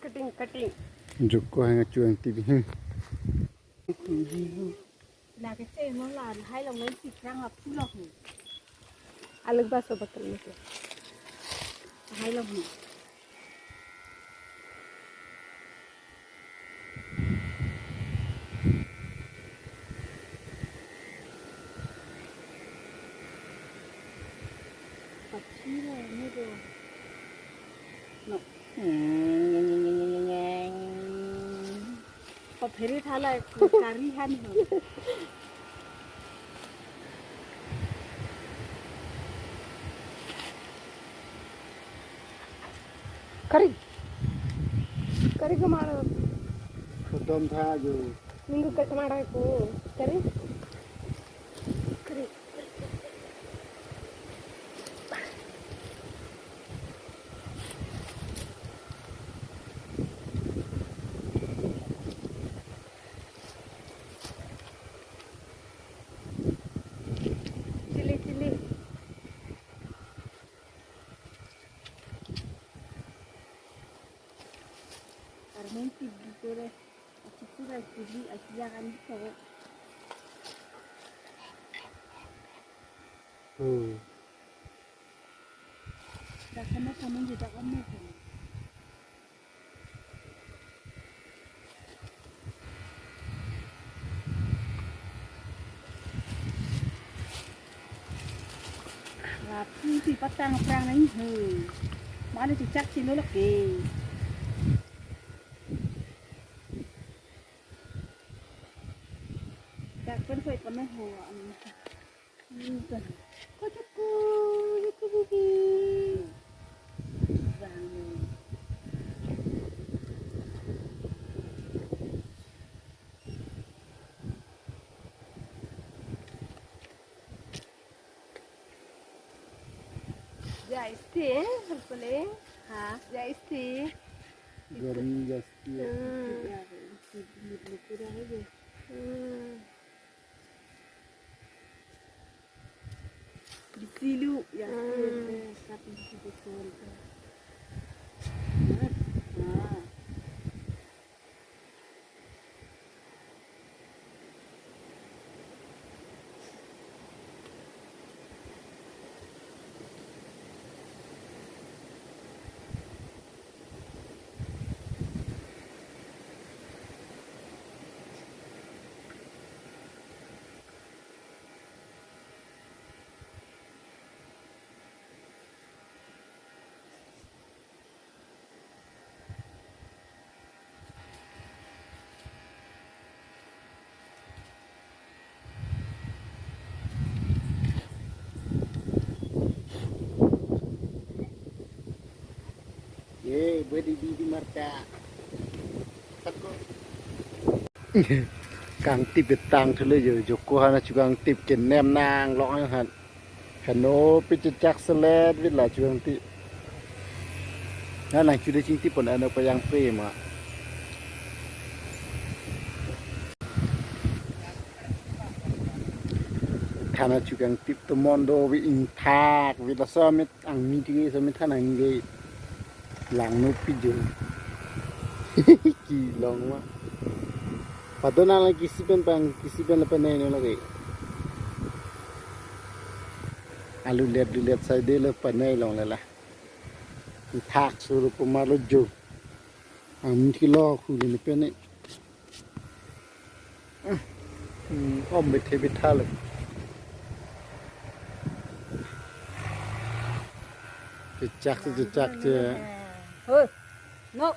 cutting. Joko hang chuang tivi. là cái xe nó là hai lòng lấy thịt rang ngập chút lọc अलग बात हो buckle में से hai lòng nhỉ bật chi là như rồi nó có thể thay lại cà ri han hả करी को मारो Khadam tha jo. निंगु कट मारा को करी करी चिली चिली karena gitu deh aku tuh lagi di jangan cowok karena kamu juga kamu kan rapi thì patang perang ini mana cicak sini lagiเป็นไฟปนหัวนี่กันก็จะกูดีวางเลย जाइस्ती हल्पले हाँ जाइस्ती Garmi jasti. Silu ya tapi betul Ye, berdiri di marca. Satu. Kang tip betang thule yo Joko hana chugang tip ken nem nang long han. Kano pichak selet wit la chugang tip. Nah, lang sudah cinti pun ada payang pe ma. Karena juga tip temondo wi intak wi la somit ang miti somit tanang ge lang no pijo. Ki long ma. Padona lang kisipen lepen ne lagi. Alu lihat saya de lepen ne long la. Thak suruh pemalu jo, mungkin lo kulit ni pene, om betul le, cecak je, no